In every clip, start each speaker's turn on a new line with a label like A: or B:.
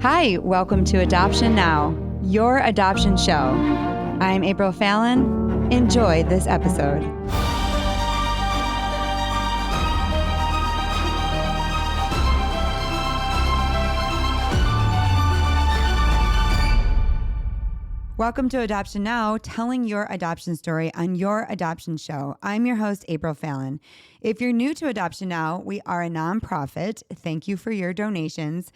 A: Hi, welcome to Adoption Now, your adoption show. I'm April Fallon. Enjoy this episode. Welcome to Adoption Now, telling your adoption story on your adoption show. I'm your host, April Fallon. If you're new to Adoption Now, we are a nonprofit. Thank you for your donations.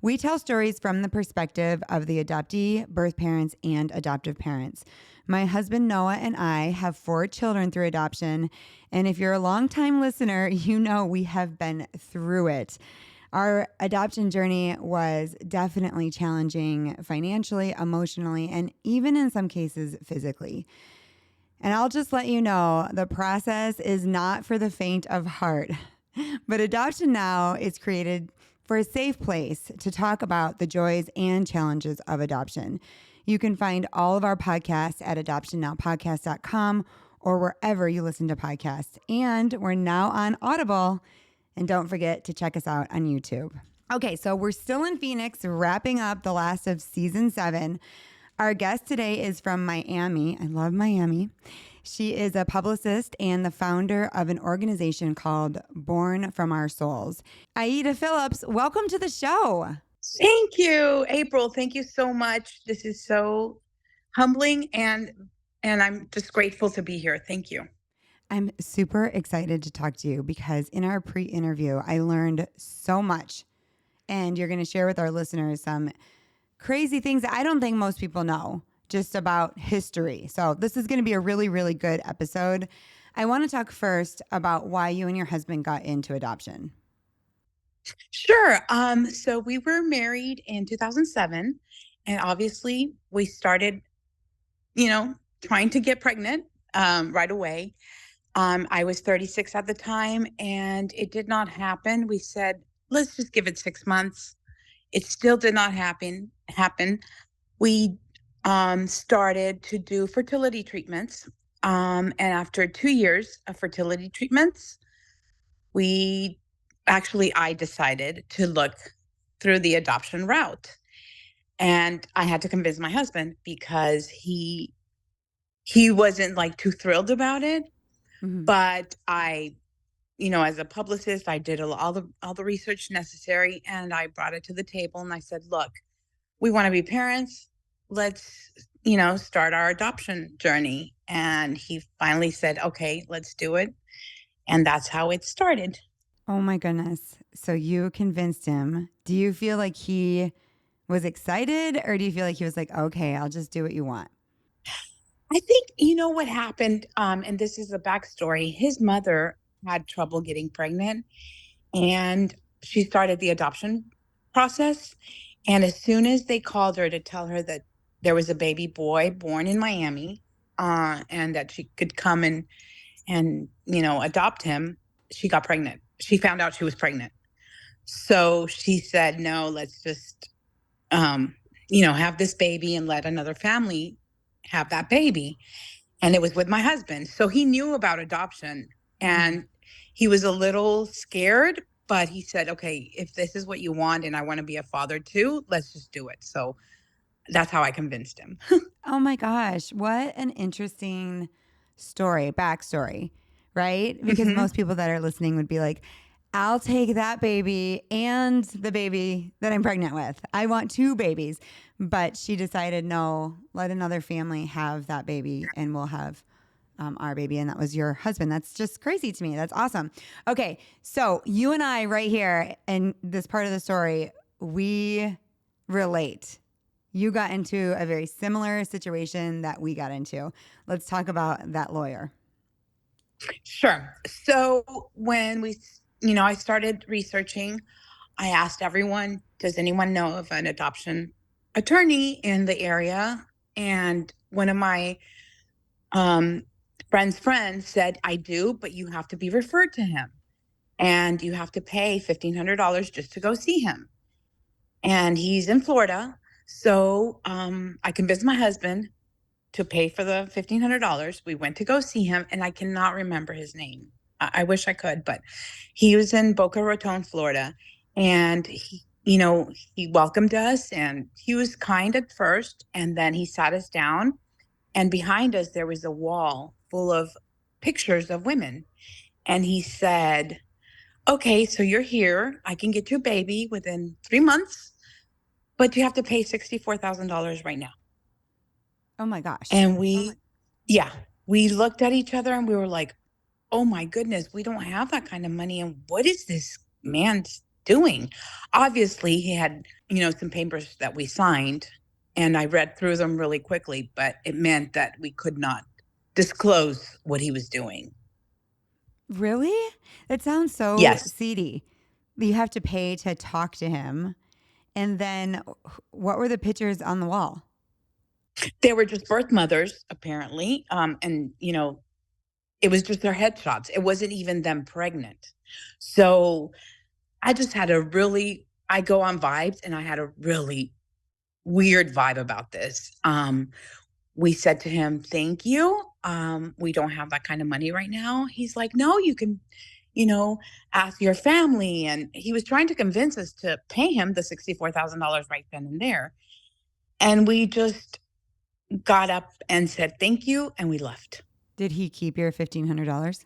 A: We tell stories from the perspective of the adoptee, birth parents, and adoptive parents. My husband Noah and I have 4 children through adoption, and if you're a longtime listener, you know we have been through it. Our adoption journey was definitely challenging financially, emotionally, and even in some cases physically. And I'll just let you know, the process is not for the faint of heart. But Adoption Now is created for a safe place to talk about the joys and challenges of adoption. You can find all of our podcasts at adoptionnowpodcast.com or wherever you listen to podcasts. And we're now on Audible. And don't forget to check us out on YouTube. Okay, so we're still in Phoenix, wrapping up the last of season 7. Our guest today is from Miami. I love Miami. She is a publicist and the founder of an organization called Born from Our Souls. Aida Phillips, welcome to the show.
B: Thank you, April. Thank you so much. This is so humbling, and I'm just grateful to be here. Thank you.
A: I'm super excited to talk to you because in our pre-interview, I learned so much, and you're going to share with our listeners some crazy things that I don't think most people know just about history. So this is going to be a really, really good episode. I want to talk first about why you and your husband got into adoption.
B: Sure. So we were married in 2007, and obviously we started, trying to get pregnant right away. I was 36 at the time, and it did not happen. We said, let's just give it 6 months. It still did not happen. We started to do fertility treatments. And after 2 years of fertility treatments, I decided to look through the adoption route. And I had to convince my husband because he wasn't too thrilled about it.
A: Mm-hmm.
B: But I, as a publicist, I did all the research necessary, and I brought it to the table, and I said, look, we want to be parents. Let's, start our adoption journey. And he finally said, okay, let's do it. And that's how it started.
A: Oh my goodness. So you convinced him. Do you feel like he was excited, or do you feel like he was like, okay, I'll just do what you want?
B: I think, what happened, and this is the backstory. His mother had trouble getting pregnant, and she started the adoption process. And as soon as they called her to tell her that there was a baby boy born in Miami, and that she could come and adopt him, she got pregnant. She found out she was pregnant. So she said, no, let's just, have this baby and let another family have that baby. And it was with my husband. So he knew about adoption, and he was a little scared, but he said, okay, if this is what you want and I want to be a father too, let's just do it. So that's how I convinced him.
A: Oh my gosh. What an interesting backstory, right? Because most people that are listening would be like, I'll take that baby and the baby that I'm pregnant with. I want 2 babies. But she decided, no, let another family have that baby and we'll have our baby. And that was your husband. That's just crazy to me. That's awesome. Okay. So you and I right here in this part of the story, we relate. You got into a very similar situation that we got into. Let's talk about that lawyer.
B: Sure. So when I started researching, I asked everyone, does anyone know of an adoption attorney in the area? And one of my friends said, I do, but you have to be referred to him. And you have to pay $1,500 just to go see him. And he's in Florida. So I convinced my husband to pay for the $1,500. We went to go see him, and I cannot remember his name. I wish I could, but he was in Boca Raton, Florida. And he welcomed us and he was kind at first. And then he sat us down. And behind us, there was a wall full of pictures of women. And he said, okay, so you're here. I can get you a baby within 3 months, but you have to pay $64,000 right now.
A: Oh my gosh.
B: And yeah, we looked at each other and we were like, oh my goodness, we don't have that kind of money. And what is this man doing? Obviously, he had, some papers that we signed, and I read through them really quickly, but it meant that we could not disclose what he was doing.
A: Really? That sounds so
B: Yes.
A: seedy. You have to pay to talk to him. And then what were the pictures on the wall?
B: They were just birth mothers, apparently. And, it was just their headshots. It wasn't even them pregnant. So I just had I go on vibes, and I had a really weird vibe about this. We said to him, thank you. We don't have that kind of money right now. He's like, no, you can, ask your family. And he was trying to convince us to pay him the $64,000 right then and there. And we just got up and said, thank you. And we left.
A: Did he keep your $1,500?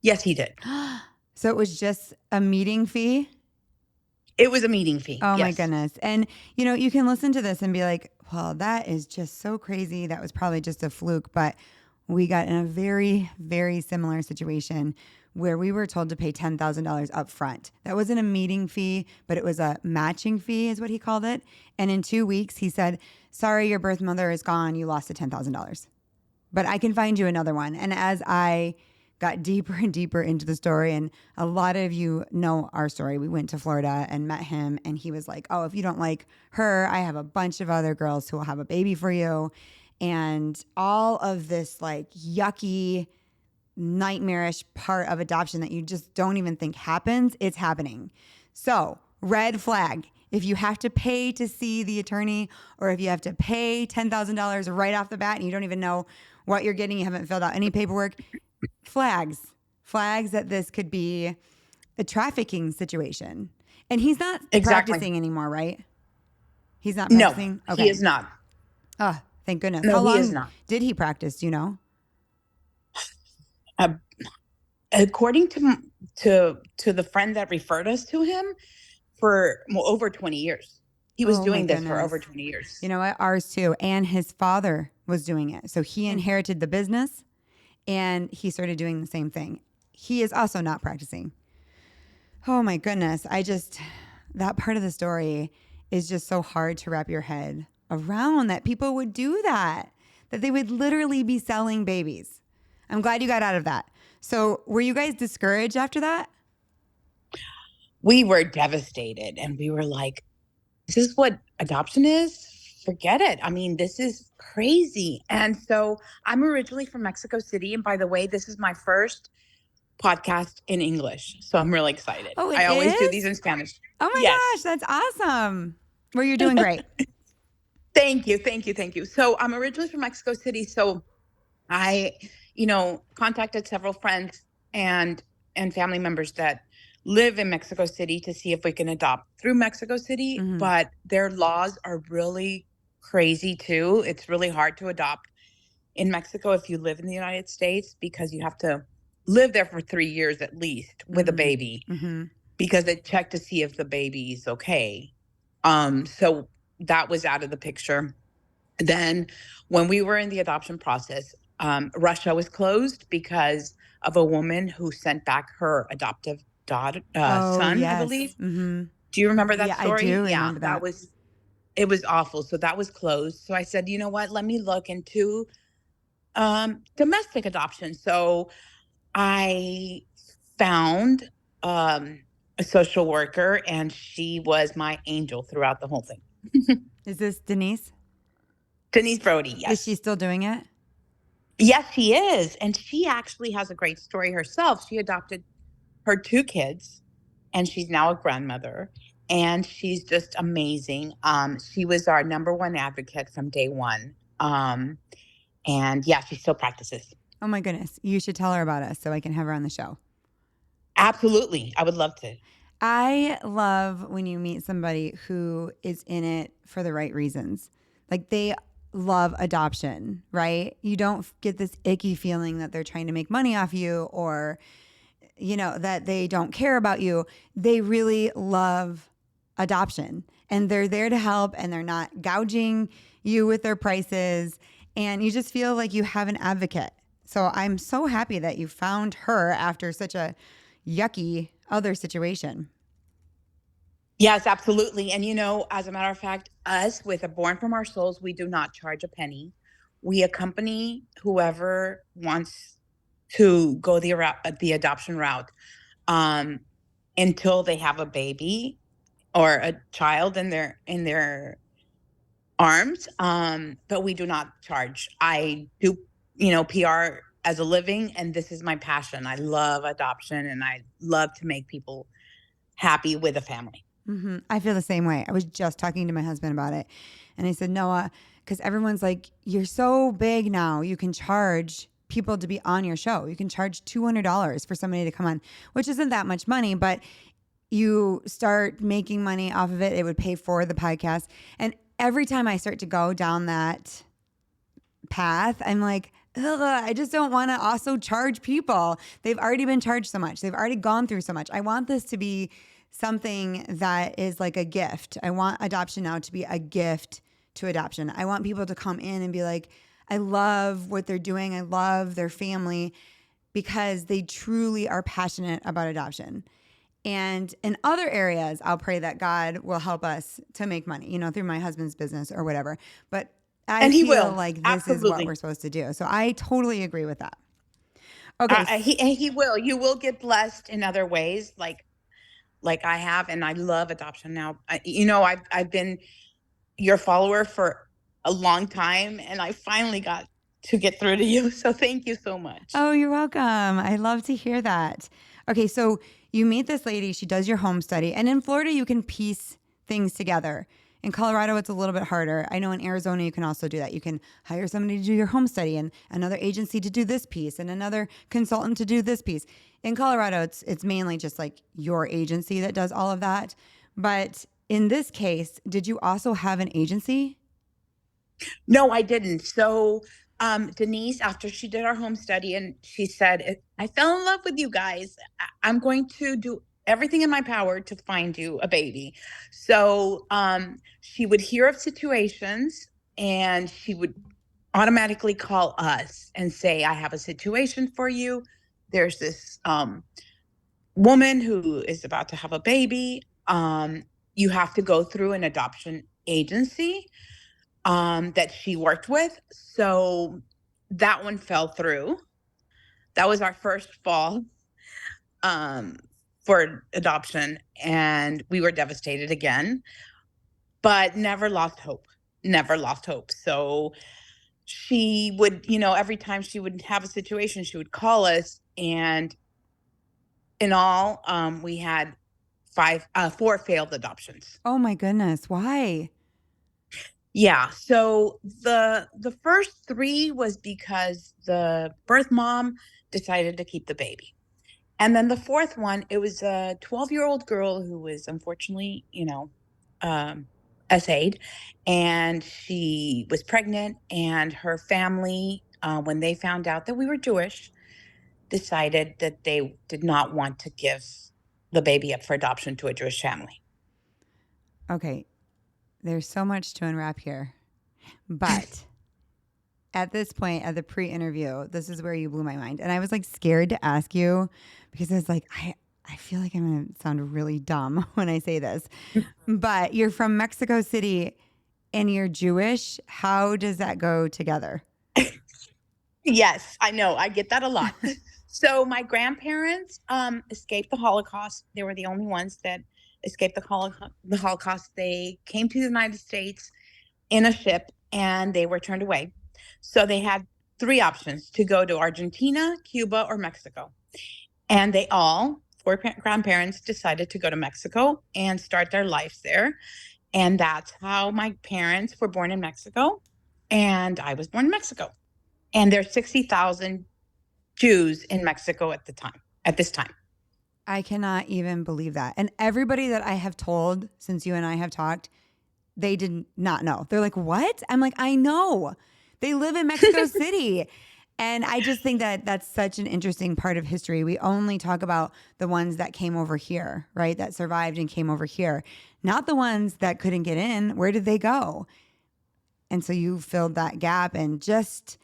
B: Yes, he did.
A: So it was just a meeting fee?
B: It was a meeting fee.
A: Oh my
B: Yes.
A: goodness. And you can listen to this and be like, well, that is just so crazy. That was probably just a fluke. But we got in a very, very similar situation where we were told to pay $10,000 up front. That wasn't a meeting fee, but it was a matching fee, is what he called it. And in 2 weeks, he said, sorry, your birth mother is gone. You lost the $10,000. But I can find you another one. And as I got deeper and deeper into the story, and a lot of you know our story, we went to Florida and met him, and he was like, oh, if you don't like her, I have a bunch of other girls who will have a baby for you. And all of this like yucky, nightmarish part of adoption that you just don't even think happens, it's happening. So, red flag. If you have to pay to see the attorney, or if you have to pay $10,000 right off the bat and you don't even know what you're getting, you haven't filled out any paperwork, flags that this could be a trafficking situation. And he's not
B: Exactly.
A: practicing anymore, right? He's not
B: No,
A: practicing?
B: he is not.
A: Oh, thank goodness.
B: No,
A: How
B: he is
A: long
B: not.
A: did he practice? Do you know?
B: Uh, According to the friend that referred us to him, for over 20 years. He was
A: Oh my
B: doing this for
A: goodness.
B: over 20 years.
A: You know what? Ours too. And his father was doing it. So he inherited the business and he started doing the same thing. He is also not practicing. Oh my goodness. That part of the story is just so hard to wrap your head around, that people would do that they would literally be selling babies. I'm glad you got out of that. So were you guys discouraged after that?
B: We were devastated, and we were like, this is what adoption is? Forget it. I mean, this is crazy. And so I'm originally from Mexico City. And by the way, this is my first podcast in English. So I'm really excited.
A: Oh, it
B: I always do these
A: is?
B: in Spanish.
A: Oh my
B: Yes.
A: gosh, that's awesome. Well, you're doing great.
B: Thank you. Thank you. Thank you. So I'm originally from Mexico City. So I, contacted several friends and family members that live in Mexico City to see if we can adopt through Mexico City, but their laws are really crazy too. It's really hard to adopt in Mexico if you live in the United States, because you have to live there for 3 years at least with a baby, because they check to see if the baby is okay. So that was out of the picture. Then when we were in the adoption process, Russia was closed because of a woman who sent back her adoptive daughter,
A: Oh,
B: son, I
A: yes.
B: believe. Do you remember that
A: Yeah, I
B: story?
A: do
B: Yeah,
A: remember that.
B: it was awful. So that was closed. So I said, you know what? Let me look into domestic adoption. So I found a social worker, and she was my angel throughout the whole thing.
A: Is this Denise?
B: Denise Brody,
A: Is she
B: yes.
A: still doing it?
B: Yes, she is. And she actually has a great story herself. She adopted her 2 kids, and she's now a grandmother, and she's just amazing. She was our number one advocate from day one. And yeah, she still practices.
A: Oh my goodness. You should tell her about us so I can have her on the show.
B: Absolutely. I would love to.
A: I love when you meet somebody who is in it for the right reasons. Like they love adoption, right? You don't get this icky feeling that they're trying to make money off you or, that they don't care about you. They really love adoption and they're there to help and they're not gouging you with their prices. And you just feel like you have an advocate. So I'm so happy that you found her after such a yucky other situation.
B: Yes, absolutely. And as a matter of fact, us with a Born from Our Souls, we do not charge a penny. We accompany whoever wants to go the adoption route um, until they have a baby or a child in their arms. But we do not charge. I do, PR as a living, and this is my passion. I love adoption, and I love to make people happy with a family.
A: I feel the same way. I was just talking to my husband about it. And I said, Noah, because everyone's like, you're so big now. You can charge people to be on your show. You can charge $200 for somebody to come on, which isn't that much money, but you start making money off of it. It would pay for the podcast. And every time I start to go down that path, I'm like, ugh, I just don't want to also charge people. They've already been charged so much. They've already gone through so much. I want this to be something that is like a gift. I want Adoption Now to be a gift to adoption. I want people to come in and be like, I love what they're doing. I love their family because they truly are passionate about adoption. And in other areas, I'll pray that God will help us to make money, through my husband's business or whatever. But I
B: And he
A: feel
B: will.
A: like this is what we're
B: Absolutely.
A: supposed to do. So I totally agree with that. Okay.
B: He will. You will get blessed in other ways, like I have, and I love Adoption Now. I've been your follower for a long time, and I finally got to get through to you. So thank you so much.
A: Oh, you're welcome. I love to hear that. Okay, so you meet this lady, she does your home study, and in Florida, you can piece things together. In Colorado, it's a little bit harder. I know in Arizona, you can also do that. You can hire somebody to do your home study and another agency to do this piece and another consultant to do this piece. In Colorado, it's mainly just like your agency that does all of that. But in this case, did you also have an agency?
B: No, I didn't. So, Denise, after she did our home study, and she said, I fell in love with you guys. I'm going to do everything in my power to find you a baby. So, she would hear of situations and she would automatically call us and say, I have a situation for you. There's this woman who is about to have a baby. You have to go through an adoption agency that she worked with. So that one fell through. That was our first fall um, for adoption, and we were devastated again, but never lost hope. Never lost hope. So she would, every time she would have a situation, she would call us, and in all, we had four failed adoptions.
A: Oh my goodness. Why?
B: Yeah. So the first three was because the birth mom decided to keep the baby. And then the fourth one, it was a 12-year-old girl who was unfortunately, um, SA'd, and she was pregnant, and her family, when they found out that we were Jewish, decided that they did not want to give the baby up for adoption to a Jewish family.
A: Okay, there's so much to unwrap here. But at this point, at the pre-interview, this is where you blew my mind. And I was like scared to ask you because I was like, I feel like I'm going to sound really dumb when I say this. But you're from Mexico City and you're Jewish. How does that go together?
B: Yes, I know. I get that a lot. So my grandparents escaped the Holocaust. They were the only ones that escaped the Holocaust. They came to the United States in a ship and they were turned away. So they had three options to go to Argentina, Cuba, or Mexico. And four grandparents, decided to go to Mexico and start their lives there. And that's how my parents were born in Mexico. And I was born in Mexico. And there's 60,000 Jews in Mexico at this time.
A: I cannot even believe that. And everybody that I have told since you and I have talked, they did not know. They're like, what? I'm like, I know. They live in Mexico City. And I just think that that's such an interesting part of history. We only talk about the ones that came over here, right? That survived and came over here, not the ones that couldn't get in. Where did they go? And so you filled that gap and just,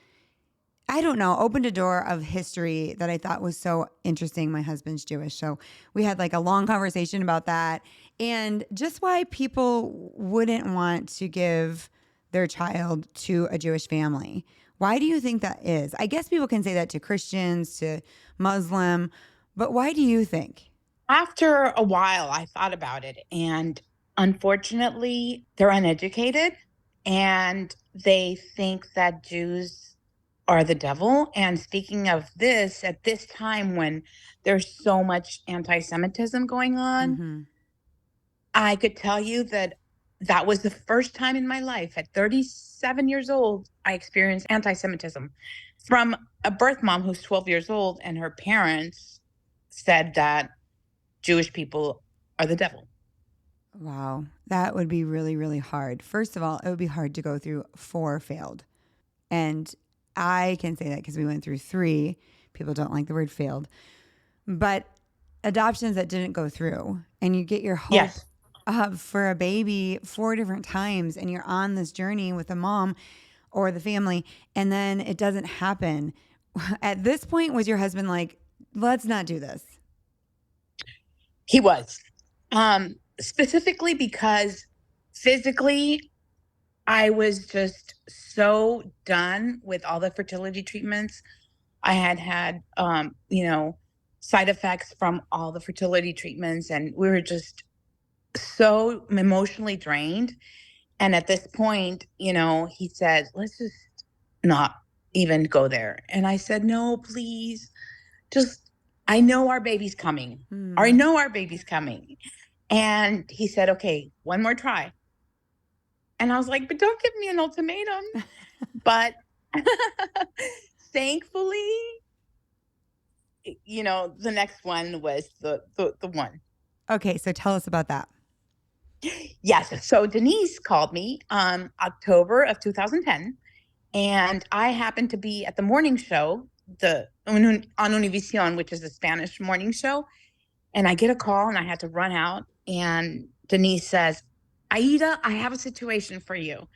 A: I don't know, opened a door of history that I thought was so interesting. My husband's Jewish. So we had like a long conversation about that and just why people wouldn't want to give their child to a Jewish family. Why do you think that is? I guess people can say that to Christians, to Muslim, but why do you think?
B: After a while, I thought about it, and unfortunately, they're uneducated and they think that Jews are the devil. And speaking of this, at this time when there's so much anti Semitism going on,
A: Mm-hmm.
B: I could tell you that that was the first time in my life at 37 years old, I experienced anti Semitism from a birth mom who's 12 years old, and her parents said that Jewish people are the devil.
A: Wow. That would be really, really hard. First of all, it would be hard to go through 4 failed. And I can say that because we went through 3. People don't like the word failed. But adoptions that didn't go through, and you get your hope
B: Yes.
A: up for a baby 4 different times, and you're on this journey with the mom or the family, and then it doesn't happen. At this point, was your husband like, let's not do this?
B: He was. Specifically because physically, I was just so done with all the fertility treatments. I had had, side effects from all the fertility treatments, and we were just so emotionally drained. And at this point, he said, let's just not even go there. And I said, no, please, just, I know our baby's coming. I
A: Hmm.
B: know our baby's coming. And he said, okay, one more try. And I was like, but don't give me an ultimatum. But thankfully, the next one was the one.
A: Okay, so tell us about that.
B: Yes. So Denise called me October of 2010, and I happened to be at the morning show, on Univision, which is the Spanish morning show. And I get a call, and I had to run out. And Denise says, Aida, I have a situation for you,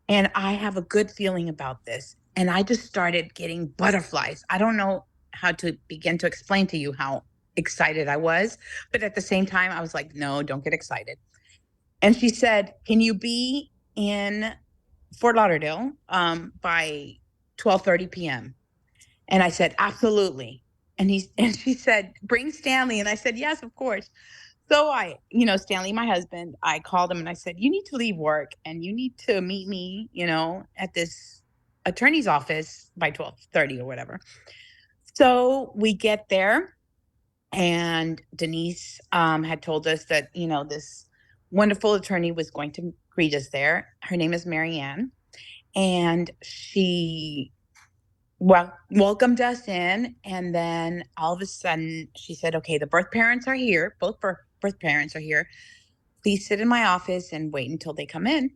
B: and I have a good feeling about this. And I just started getting butterflies. I don't know how to begin to explain to you how excited I was, but at the same time, I was like, no, don't get excited. And she said, can you be in Fort Lauderdale by 12:30 p.m.? And I said, absolutely. And she said, bring Stanley. And I said, yes, of course. So Stanley, my husband, I called him and I said, you need to leave work and you need to meet me, at this attorney's office by 12:30 or whatever. So we get there, and Denise had told us that, this wonderful attorney was going to greet us there. Her name is Marianne. And she welcomed us in. And then all of a sudden she said, okay, the birth parents are here. Both birth parents are here. Please sit in my office and wait until they come in.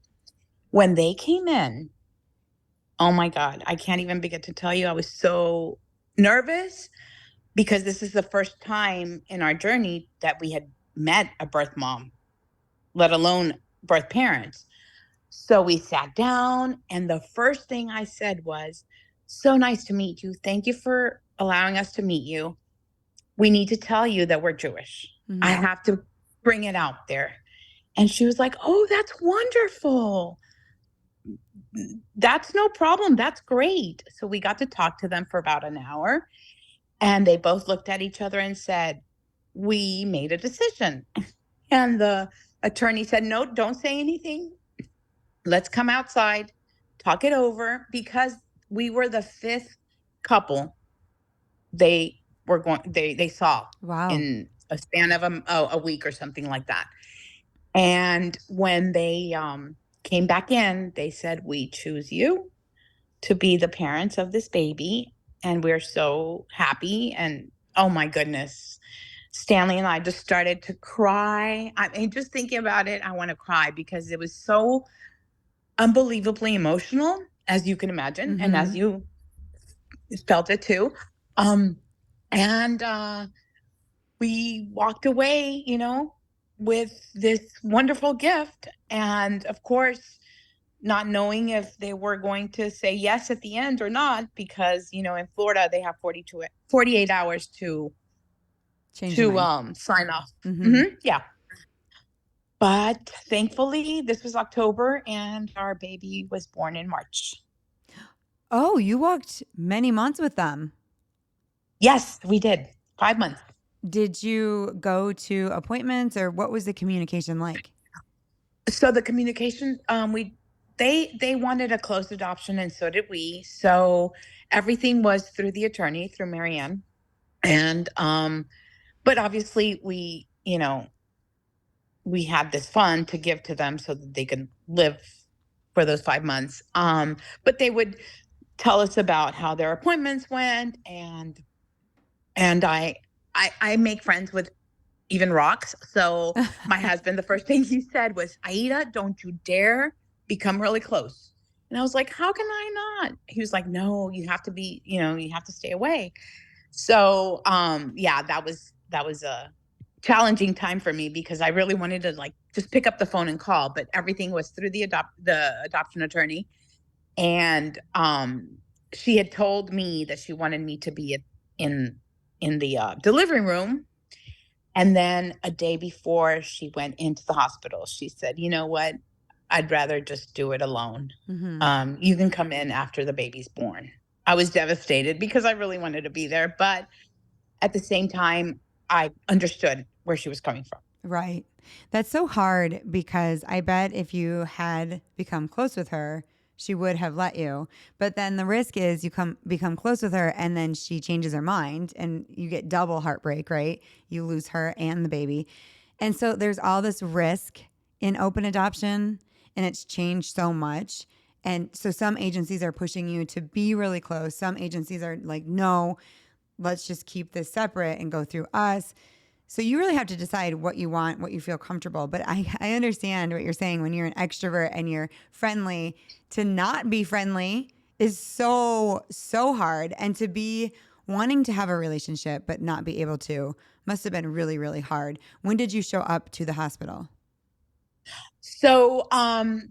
B: When they came in, oh my God, I can't even begin to tell you. I was so nervous because this is the first time in our journey that we had met a birth mom, let alone birth parents. So we sat down, and the first thing I said was, so nice to meet you. Thank you for allowing us to meet you. We need to tell you that we're Jewish. I
A: Hmm.
B: have to bring it out there. And she was like, oh, that's wonderful. That's no problem. That's great. So we got to talk to them for about an hour, and they both looked at each other and said, we made a decision. And the attorney said, no, don't say anything. Let's come outside, talk it over, because we were the 5th couple they saw
A: Wow.
B: in a span of a week or something like that. And when they came back in, they said, we choose you to be the parents of this baby, and we're so happy. And oh my goodness. Stanley and I just started to cry. I mean, just thinking about it, I want to cry because it was so unbelievably emotional, as you can imagine, and as
A: Mm-hmm.
B: you felt it too. Um, and we walked away, with this wonderful gift. And of course, not knowing if they were going to say yes at the end or not, because, in Florida, they have 48 hours to
A: Change your mind.
B: sign off.
A: Mm-hmm.
B: Yeah. But thankfully, this was October and our baby was born in March.
A: Oh, you walked many months with them.
B: Yes, we did. 5 months.
A: Did you go to appointments or what was the communication like?
B: So the communication, they wanted a closed adoption, and so did we. So everything was through the attorney, through Marianne. And but obviously we had this fund to give to them so that they could live for those 5 months. But they would tell us about how their appointments went, and I make friends with even rocks. So my husband, the first thing he said was, Aida, don't you dare become really close. And I was like, how can I not? He was like, no, you have to be, you have to stay away. So yeah, that was a challenging time for me because I really wanted to like just pick up the phone and call, but everything was through the adoption attorney. And she had told me that she wanted me to be in in the delivery room. And then a day before she went into the hospital, she said, you know what? I'd rather just do it alone.
A: Mm-hmm.
B: You can come in after the baby's born. I was devastated because I really wanted to be there. But at the same time, I understood where she was coming from.
A: Right. That's so hard because I bet if you had become close with her, she would have let you. But then the risk is you become close with her and then she changes her mind and you get double heartbreak, right? You lose her and the baby. And so there's all this risk in open adoption and it's changed so much. And so some agencies are pushing you to be really close. Some agencies are like, no, let's just keep this separate and go through us. So you really have to decide what you want, what you feel comfortable. But I understand what you're saying when you're an extrovert and you're friendly. To not be friendly is so, so hard. And to be wanting to have a relationship but not be able to must have been really, really hard. When did you show up to the hospital?
B: So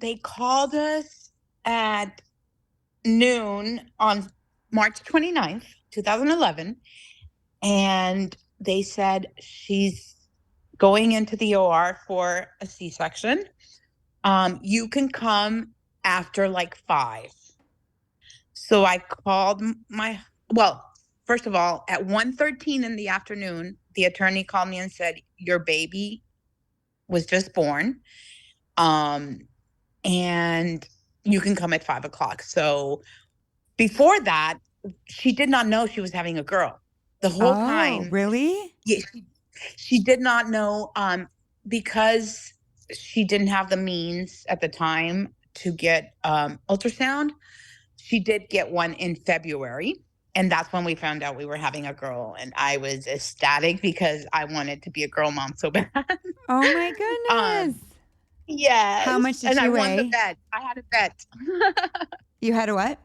B: they called us at noon on March 29th, 2011. And they said she's going into the OR for a C-section. You can come after like 5. So I called well, first of all, at 1:13 in the afternoon, the attorney called me and said, your baby was just born. Um, and you can come at 5 o'clock. So before that, she did not know she was having a girl. The whole
A: Oh,
B: time,
A: really?
B: yeah, she did not know, because she didn't have the means at the time to get ultrasound. She did get one in February. And that's when we found out we were having a girl. And I was ecstatic because I wanted to be a girl mom so bad.
A: Oh my
B: um,
A: goodness. How much
B: yes.
A: did
B: And
A: she
B: I won the
A: weigh?
B: bet. I had a bet.
A: You had a what?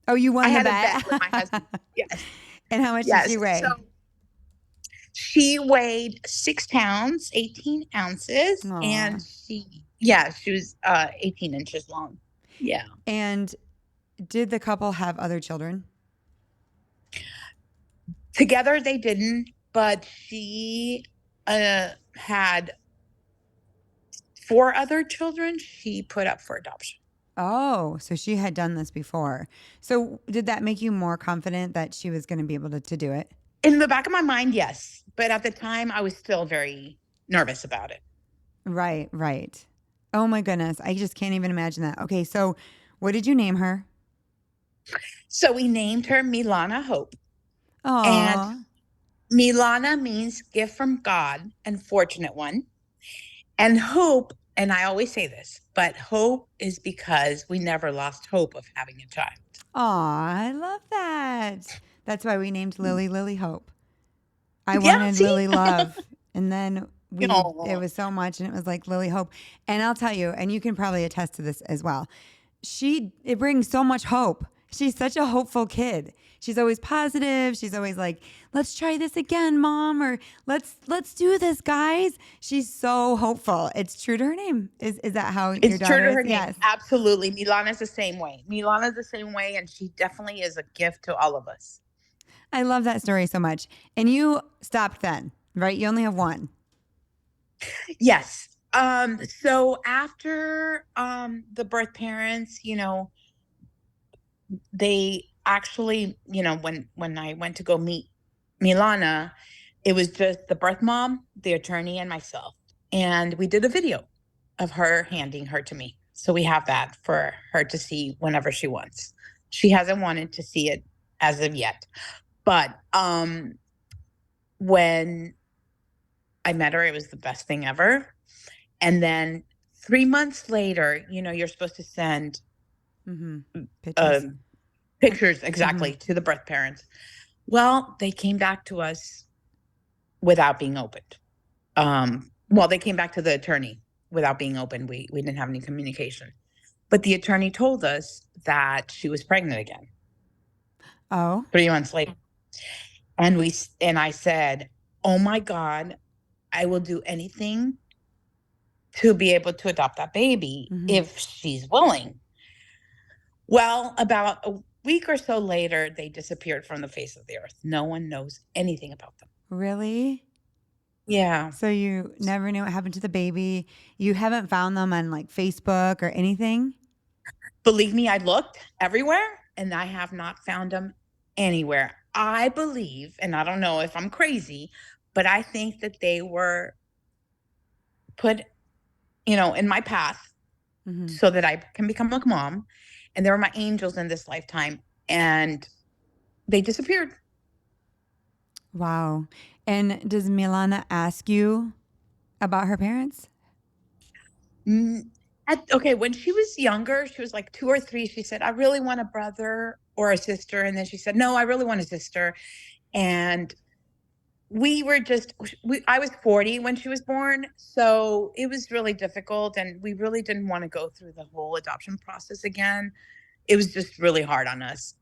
A: Oh, you
B: I
A: won the
B: had a
A: bet.
B: bet with my husband. Yes.
A: And how much did she
B: Yes. So
A: weigh?
B: she weighed 6 pounds, 18 ounces,
A: Aw.
B: and she was 18 inches long. Yeah.
A: And did the couple have other children?
B: Together they didn't, but she had 4 other children she put up for adoption.
A: Oh, so she had done this before. So did that make you more confident that she was going to be able to do it?
B: In the back of my mind, yes. But at the time, I was still very nervous about it.
A: Right, right. Oh my goodness. I just can't even imagine that. Okay, so what did you name her?
B: So we named her Milana Hope. And
A: Aw.
B: Milana means gift from God and fortunate one. And hope, and I always say this, but hope is because we never lost hope of having a child.
A: Aw, I love that. That's why we named Lily Hope. I
B: Yeah,
A: wanted
B: see?
A: Lily Love. And then it
B: Oh,
A: was so much and it was like Lily Hope. And I'll tell you, and you can probably attest to this as well. It brings so much hope. She's such a hopeful kid. She's always positive. She's always like, "Let's try this again, mom," or "Let's do this, guys." She's so hopeful. It's true to her name. Is that how your
B: it's true
A: daughter
B: to
A: is?
B: her name.
A: Yes.
B: Absolutely. Milana's the same way. Milana's the same way, and she definitely is a gift to all of us.
A: I love that story so much. And you stopped then, right? You only have one.
B: Yes. So after the birth parents, they actually, when I went to go meet Milana, it was just the birth mom, the attorney, and myself. And we did a video of her handing her to me. So we have that for her to see whenever she wants. She hasn't wanted to see it as of yet. But when I met her, it was the best thing ever. And then 3 months later, you're supposed to send
A: Mm-hmm. Pictures.
B: um, pictures
A: Mm-hmm.
B: exactly to the birth parents. Well, they came back to us without being opened. Well, they came back to the attorney without being open. We didn't have any communication. But the attorney told us that she was pregnant again
A: Oh.
B: 3 months later. And I said, "Oh my God, I will do anything to be able to adopt that baby
A: Mm-hmm.
B: if she's willing." Well, about a week or so later, they disappeared from the face of the earth. No one knows anything about them.
A: Really?
B: Yeah.
A: So you never knew what happened to the baby. You haven't found them on like Facebook or anything?
B: Believe me, I looked everywhere and I have not found them anywhere. I believe, and I don't know if I'm crazy, but I think that they were put, in my path
A: Mm-hmm.
B: so that I can become a mom. And they were my angels in this lifetime. And they disappeared.
A: Wow. And does Milana ask you about her parents?
B: Mm, okay, when she was younger, she was like 2 or 3. She said, "I really want a brother or a sister." And then she said, "No, I really want a sister." And we were just, I was 40 when she was born. So it was really difficult. And we really didn't want to go through the whole adoption process again. It was just really hard on us,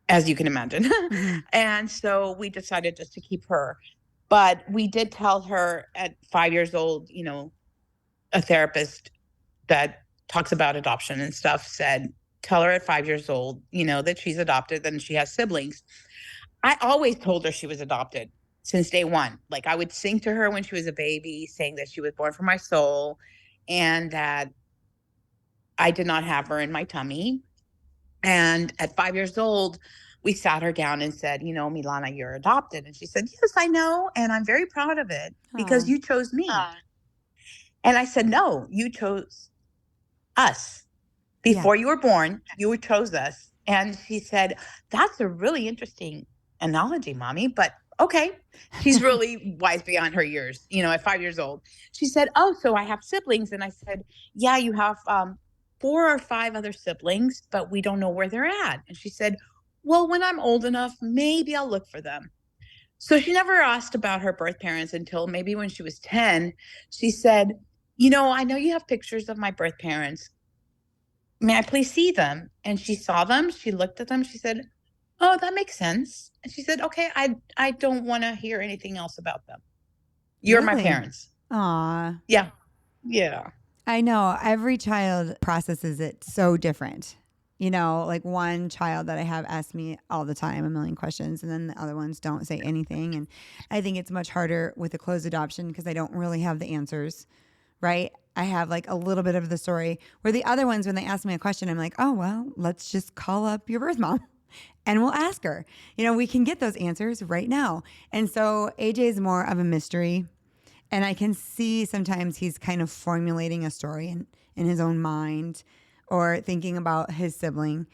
B: as you can imagine.
A: Mm-hmm.
B: And so we decided just to keep her. But we did tell her at 5 years old, a therapist that talks about adoption and stuff said, "Tell her at 5 years old, that she's adopted and she has siblings." I always told her she was adopted since day one. Like I would sing to her when she was a baby, saying that she was born from my soul and that I did not have her in my tummy. And at 5 years old, we sat her down and said, "Milana, you're adopted." And she said, "Yes, I know. And I'm very proud of it because
A: Oh,
B: you chose me." And I said, "No, you chose us.
A: yeah.
B: Before you were born, you chose us." And she said, "That's a really interesting analogy, mommy, but okay." She's really wise beyond her years, at 5 years old. She said, "Oh, so I have siblings." And I said, "Yeah, you have 4 or 5 other siblings, but we don't know where they're at." And she said, "Well, when I'm old enough, maybe I'll look for them." So she never asked about her birth parents until maybe when she was 10. She said, "I know you have pictures of my birth parents. May I please see them?" And she saw them. She looked at them. She said, "Oh, that makes sense." And she said, "Okay, I don't want to hear anything else about them. You're my
A: Really?
B: parents."
A: Aw.
B: Yeah. Yeah.
A: I know every child processes it so different. Like one child that I have asks me all the time a million questions, and then the other ones don't say anything. And I think it's much harder with a closed adoption because I don't really have the answers, right? I have like a little bit of the story where the other ones, when they ask me a question, I'm like, oh, well, let's just call up your birth mom and we'll ask her. We can get those answers right now. And so AJ is more of a mystery. And I can see sometimes he's kind of formulating a story in his own mind or thinking about his sibling.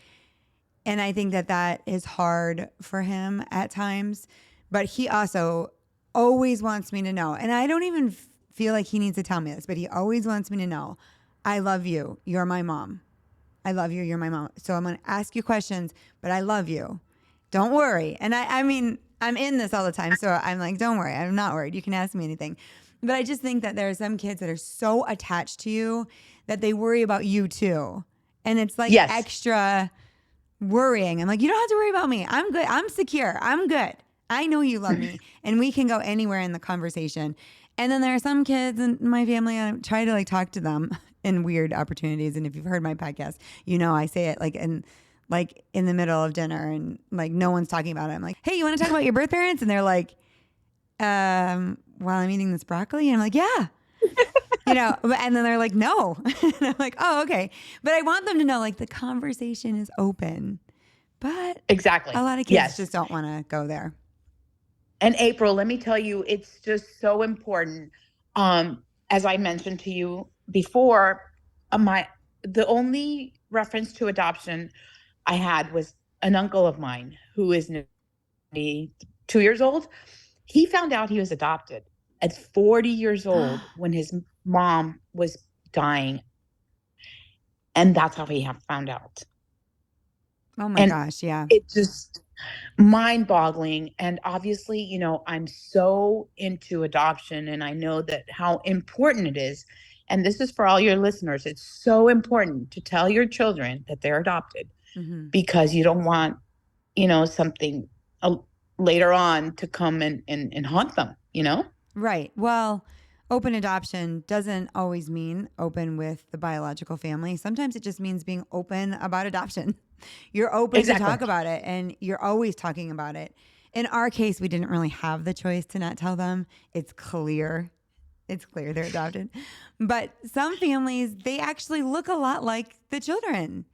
A: And I think that is hard for him at times. But he also always wants me to know. And I don't even feel like he needs to tell me this, but he always wants me to know, I love you. You're my mom. I love you. You're my mom. So I'm going to ask you questions, but I love you. Don't worry. And I mean, I'm in this all the time. So I'm like, don't worry. I'm not worried. You can ask me anything. But I just think that there are some kids that are so attached to you that they worry about you too. And it's like
B: Yes.
A: extra worrying. I'm like, you don't have to worry about me. I'm good. I'm secure. I'm good. I know you love me. And we can go anywhere in the conversation. And then there are some kids in my family, I try to like talk to them in weird opportunities. And if you've heard my podcast, you know I say it like in the middle of dinner and like no one's talking about it. I'm like, hey, you want to talk about your birth parents? And they're like, while I'm eating this broccoli? And I'm like, yeah. And then they're like, no. And I'm like, oh, okay. But I want them to know like the conversation is open. But
B: Exactly.
A: a lot of kids
B: Yes.
A: just don't want to go there.
B: And April, let me tell you, it's just so important. As I mentioned to you before, the only reference to adoption I had was an uncle of mine who is 2 years old. He found out he was adopted at 40 years old when his mom was dying. And that's how he found out.
A: Oh my gosh, yeah.
B: It just mind-boggling. And obviously, I'm so into adoption and I know that how important it is. And this is for all your listeners. It's so important to tell your children that they're adopted because you don't want, something later on to come and haunt them,
A: Right. Well, open adoption doesn't always mean open with the biological family. Sometimes it just means being open about adoption. You're open to talk about it and you're always talking about it. In our case, we didn't really have the choice to not tell them. It's clear they're adopted. But some families, they actually look a lot like the children.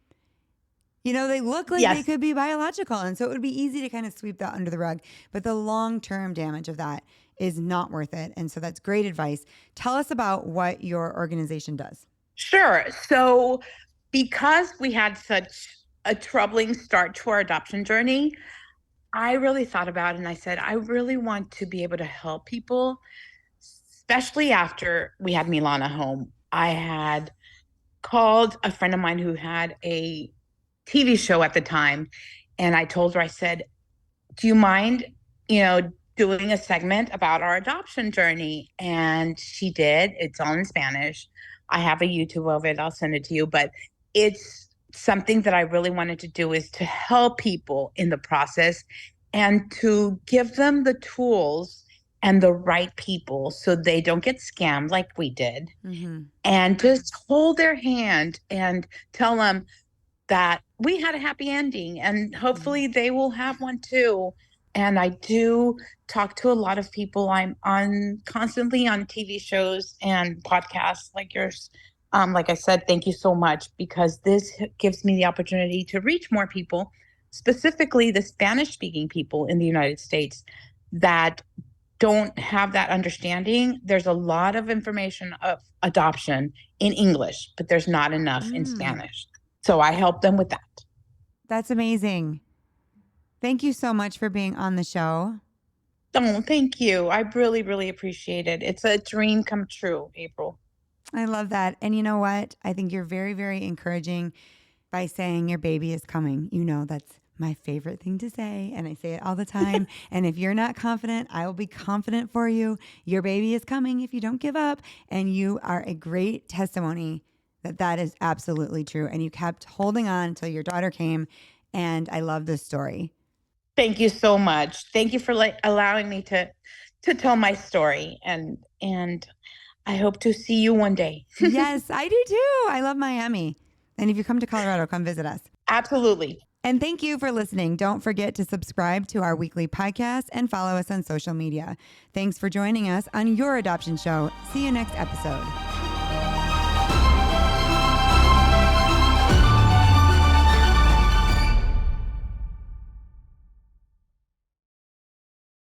A: They look like they could be biological. And so it would be easy to kind of sweep that under the rug. But the long-term damage of that is not worth it. And so that's great advice. Tell us about what your organization does.
B: Sure. So because we had such a troubling start to our adoption journey, I really thought about it and I said, I really want to be able to help people, especially after we had Milana home. I had called a friend of mine who had a TV show at the time. And I told her, I said, do you mind, doing a segment about our adoption journey? And she did. It's all in Spanish. I have a YouTube of it. I'll send it to you. But it's something that I really wanted to do is to help people in the process and to give them the tools and the right people so they don't get scammed like we did. And just hold their hand and tell them that we had a happy ending and hopefully they will have one too. And I do talk to a lot of people. I'm constantly on TV shows and podcasts like yours. Like I said, thank you so much because this gives me the opportunity to reach more people, specifically the Spanish-speaking people in the United States that don't have that understanding. There's a lot of information of adoption in English, but there's not enough in Spanish. So I help them with that.
A: That's amazing. Thank you so much for being on the show.
B: Oh, thank you. I really, really appreciate it. It's a dream come true, April.
A: I love that. And you know what? I think you're very, very encouraging by saying your baby is coming. That's my favorite thing to say. And I say it all the time. And if you're not confident, I will be confident for you. Your baby is coming if you don't give up. And you are a great testimony that is absolutely true. And you kept holding on until your daughter came. And I love this story.
B: Thank you so much. Thank you for allowing me to tell my story. And I hope to see you one day.
A: Yes, I do too. I love Miami. And if you come to Colorado, come visit us.
B: Absolutely.
A: And thank you for listening. Don't forget to subscribe to our weekly podcast and follow us on social media. Thanks for joining us on your adoption show. See you next episode.